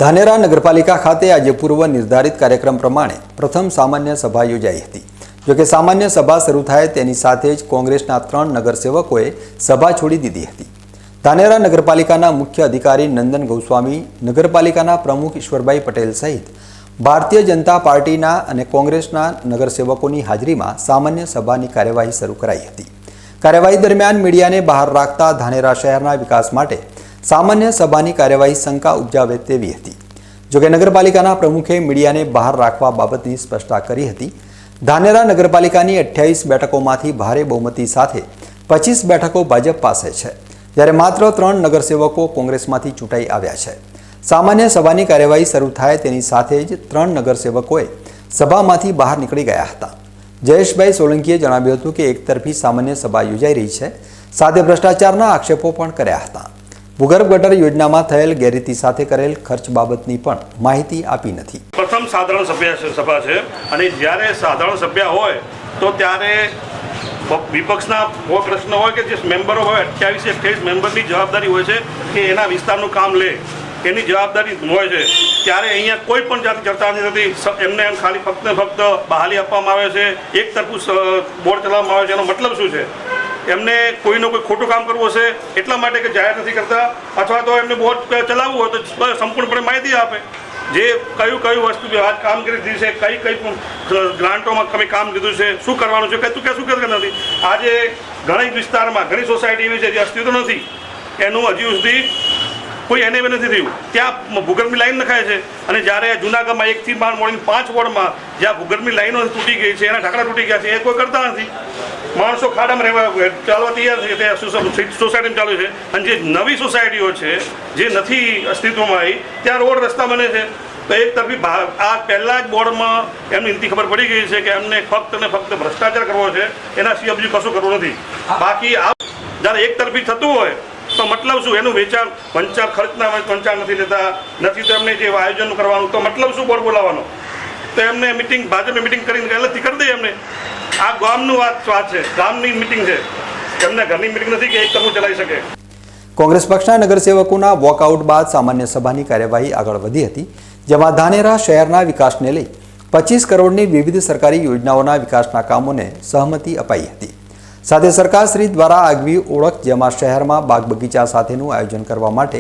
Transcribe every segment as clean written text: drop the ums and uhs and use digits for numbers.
ધાનેરા નગરપાલિકા ખાતે આજે પૂર્વ નિર્ધારિત કાર્યક્રમ પ્રમાણે પ્રથમ સામાન્ય સભા યોજાઈ હતી। જોકે સામાન્ય સભા શરૂ થાય તેની સાથે જ કોંગ્રેસના 3 નગરસેવકોએ સભા છોડી દીધી હતી। ધાનેરા નગરપાલિકાના મુખ્ય અધિકારી નંદન ગોસ્વામી, નગરપાલિકાના પ્રમુખ ઈશ્વરભાઈ પટેલ સહિત ભારતીય જનતા પાર્ટીના અને કોંગ્રેસના નગરસેવકોની હાજરીમાં સામાન્ય સભાની કાર્યવાહી શરૂ કરાઈ હતી। કાર્યવાહી દરમિયાન મીડિયાને બહાર રાખતા ધાનેરા શહેરના વિકાસ માટે સામાન્ય સભાની કાર્યવાહી શંકા ઉપજાવે તેવી હતી। જોકે નગરપાલિકાના પ્રમુખે મીડિયાને બહાર રાખવા બાબતની સ્પષ્ટતા કરી હતી। ધાનેરા નગરપાલિકાની 28 બેઠકોમાંથી ભારે બહુમતી સાથે 25 બેઠકો ભાજપ પાસે છે, જ્યારે માત્ર 3 નગરસેવકો કોંગ્રેસમાંથી ચૂંટાઈ આવ્યા છે। સામાન્ય સભાની કાર્યવાહી શરૂ થાય તેની સાથે જ 3 નગરસેવકોએ સભામાંથી બહાર નીકળી ગયા હતા। જયેશભાઈ સોલંકીએ જણાવ્યું હતું કે એકતરફી સામાન્ય સભા યોજાઈ રહી છે, સાથે ભ્રષ્ટાચારના આક્ષેપો પણ કર્યા હતા। ભૂગર્ભ ગટર યોજનામાં થયેલ ગેરરીતિ સાથે કરેલ ખર્ચ બાબતની પણ માહિતી આપી નથી। પ્રથમ સાધારણ સભા છે અને જ્યારે સાધારણ સભ્ય હોય તો ત્યારે વિપક્ષના કોઈ પ્રશ્ન હોય કે જે મેમ્બરો હોય 28 મેમ્બરની જવાબદારી હોય છે કે એના વિસ્તારનું કામ લે, એની જવાબદારી હોય છે। ત્યારે અહીંયા કોઈ પણ જાતની ચર્ચા નથી, એમને એમ ખાલી ફક્ત બહાલી આપવામાં આવે છે, એક તરફું બોર્ડ ચલાવવામાં આવે છે। એનો મતલબ શું છે? એમને કોઈનું કોઈ ખોટું કામ કરવું હશે એટલા માટે કે જાહેર નથી કરતા, અથવા તો એમને બોર્ડ ચલાવવું હોય તો સંપૂર્ણપણે માહિતી આપે, જે કયું વસ્તુ આજ કામગીરી દીધી છે, કઈ ગ્રાન્ટોમાં તમે કામ લીધું છે, શું કરવાનું છે, શું નથી। આજે ઘણી વિસ્તારમાં ઘણી સોસાયટી એવી છે જે અસ્તિત્વ નથી, એનું હજી સુધી કોઈ એને નથી થયું। ત્યાં ભૂગર્ભની લાઈન નખાય છે અને જ્યારે જૂનાગઢમાં 1 થી 5 વોર્ડમાં જ્યાં ભૂગર્ભની લાઈનો તૂટી ગઈ છે, એના ઢાંકણા તૂટી ગયા છે, એ કોઈ કરતા નથી। માણસો ખાડામાં રહેવા ચાલવા તૈયાર છે, ત્યાં સોસાયટીમાં ચાલુ છે, અને જે નવી સોસાયટીઓ છે જે નથી અસ્તિત્વમાં આવી ત્યાં રોડ રસ્તા બને છે। તો એક તરફી આ પહેલાં જ બોર્ડમાં એમની નીતિ ખબર પડી ગઈ છે કે એમને ફક્ત ને ફક્ત ભ્રષ્ટાચાર કરવો છે, એના સિવાય બીજું કશું કરવું નથી। બાકી આ જ્યારે એક તરફી થતું હોય તો મતલબ શું? એનું વેચાણ ખર્ચના વંચાણ નથી લેતા, નથી તો એમને જે આયોજન કરવાનું, તો મતલબ શું બોર્ડ બોલાવવાનો? તો એમને ભાજપની મિટિંગ કરીને અલગથી કરી દઈએ। એમને આ ગામનું વાત છે, ગામની મિટિંગ છે, એમને ઘરની મિટિંગ નથી કે એક તરફું ચલાવી શકે। કોંગ્રેસ પક્ષના નગરસેવકોના વોકઆઉટ બાદ સામાન્ય સભાની કાર્યવાહી આગળ વધી હતી, જેમાં ધાનેરા શહેરના વિકાસને લઈ 25 કરોડની વિવિધ સરકારી યોજનાઓના વિકાસના કામોને સહમતિ અપાઈ હતી। સાથે સરકારશ્રી દ્વારા આગવી ઓળખ, જેમાં શહેરમાં બાગ બગીચા સાથેનું આયોજન કરવા માટે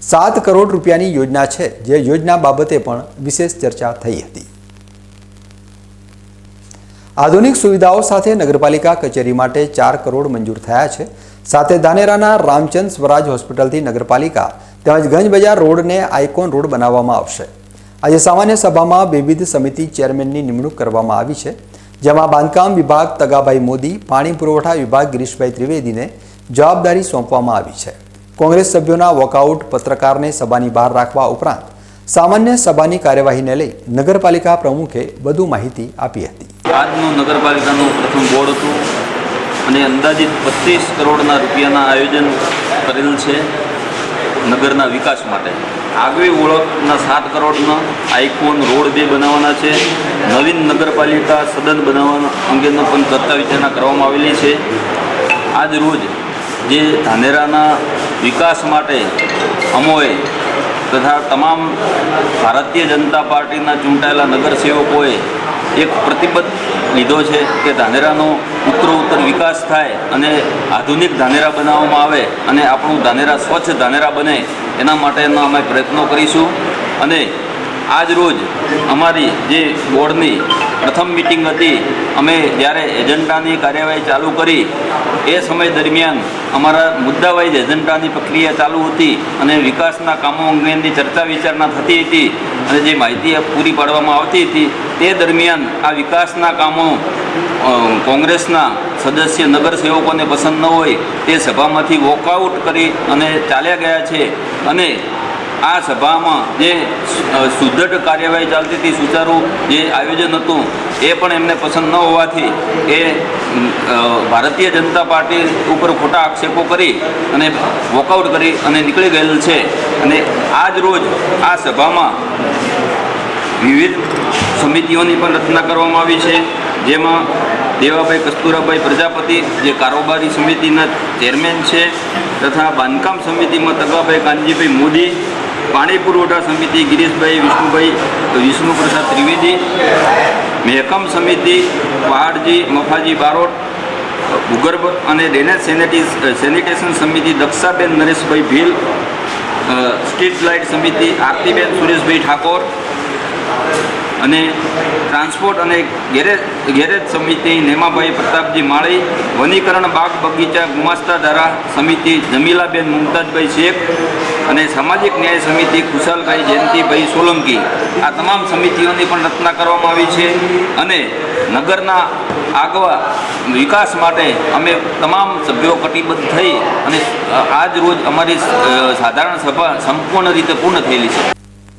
7 કરોડ રૂપિયાની યોજના છે, જે યોજના બાબતે પણ વિશેષ ચર્ચા થઈ હતી। આધુનિક સુવિધાઓ સાથે નગરપાલિકા કચેરી માટે 4 કરોડ મંજૂર થયા છે। સાથે ધાનેરાના રામચંદ સ્વરાજ હોસ્પિટલથી નગરપાલિકા તેમજ ગંજ બજાર રોડને આઇકોન રોડ બનાવવામાં આવશે। આજે સામાન્ય સભામાં વિવિધ સમિતિ ચેરમેનની નિમણૂક કરવામાં આવી છે, જેમાં બાંધકામ વિભાગ તગાભાઈ મોદી, પાણી પુરવઠા વિભાગ ગિરીશભાઈ ત્રિવેદીને જવાબદારી સોંપવામાં આવી છે। કોંગ્રેસ સભ્યોના વોકઆઉટ, પત્રકારને સભાની બહાર રાખવા ઉપરાંત સામાન્ય સભાની કાર્યવાહીને લઈ નગરપાલિકા પ્રમુખે વધુ માહિતી આપી હતી। આજનું નગરપાલિકાનું પ્રથમ બોર્ડ હતું અને અંદાજિત 25 કરોડના રૂપિયાના આયોજન કરેલ છે નગરના વિકાસ માટે। આગવી ઓળખના 7 કરોડના આઇકોન રોડ 2 બનાવવાના છે। નવીન નગરપાલિકા સદન બનાવવા અંગેનો પણ ચર્ચા વિચારણા કરવામાં આવેલી છે। આજ રોજ જે ધાનેરાના વિકાસ માટે અમોએ તથા તમામ ભારતીય જનતા પાર્ટીના ચૂંટાયેલા નગરસેવકોએ એક પ્રતિબદ્ધ લીધો છે કે ધાનેરાનો ઉત્તરોત્તર વિકાસ થાય અને આધુનિક ધાનેરા બનાવવામાં આવે અને આપણું ધાનેરા સ્વચ્છ ધાનેરા બને, એના માટેના અમે પ્રયત્નો કરીશું। અને આજ રોજ અમારી જે બોર્ડની પ્રથમ મિટિંગ હતી, અમે જ્યારે એજન્ડાની કાર્યવાહી ચાલુ કરી એ સમય દરમિયાન અમારા મુદ્દાવાઇઝ એજન્ડાની પ્રક્રિયા ચાલુ હતી અને વિકાસના કામો અંગેની ચર્ચા વિચારણા થતી હતી અને જે માહિતી પૂરી પાડવામાં આવતી હતી તે દરમિયાન આ વિકાસના કામો કોંગ્રેસના સદસ્ય નગરસેવકોને પસંદ ન હોય તે સભામાંથી વોકઆઉટ કરી અને ચાલ્યા ગયા છે। અને આ સભામાં જે સુદૃઢ કાર્યવાહી ચાલતી હતી, સુચારું જે આયોજન હતું એ પણ એમને પસંદ ન હોવાથી એ ભારતીય જનતા પાર્ટી ઉપર ખોટા આક્ષેપો કરી અને વોકઆઉટ કરી અને નીકળી ગયેલ છે। અને આજ રોજ આ સભામાં વિવિધ સમિતિઓની પણ રચના કરવામાં આવી છે, જેમાં દેવાભાઈ કસ્તુરાભાઈ પ્રજાપતિ જે કારોબારી સમિતિના ચેરમેન છે, તથા બાંધકામ સમિતિમાં તગાભાઈ કાનજીભાઈ મોદી, પાણી પુરવઠા સમિતિ ગિરીશભાઈ વિષ્ણુપ્રસાદ ત્રિવેદી, મહેકમ સમિતિ પહાડજી મફાજી બારોટ, ભૂગર્ભ અને ડ્રેનેજ સેનિટેશન સમિતિ દક્ષાબેન નરેશભાઈ ભીલ, સ્ટ્રીટ લાઇટ સમિતિ આરતીબેન સુરેશભાઈ ઠાકોર અને ટ્રાન્સપોર્ટ અને ગેરેજ સમિતિ નેમાભાઈ પ્રતાપજી માળી, વનીકરણ બાગ બગીચા ગુમાસ્તા ધારા સમિતિ જમીલાબેન મુમતાજભાઈ શેખ અને સામાજિક ન્યાય સમિતિ ખુશાલભાઈ જયંતિભાઈ સોલંકી. આ તમામ સમિતિઓની પણ રચના કરવામાં આવી છે અને નગરના આગવા વિકાસ માટે અમે તમામ સભ્યો કટિબદ્ધ થઈ અને આજ રોજ અમારી સાધારણ સભા સંપૂર્ણ રીતે પૂર્ણ થયેલી છે.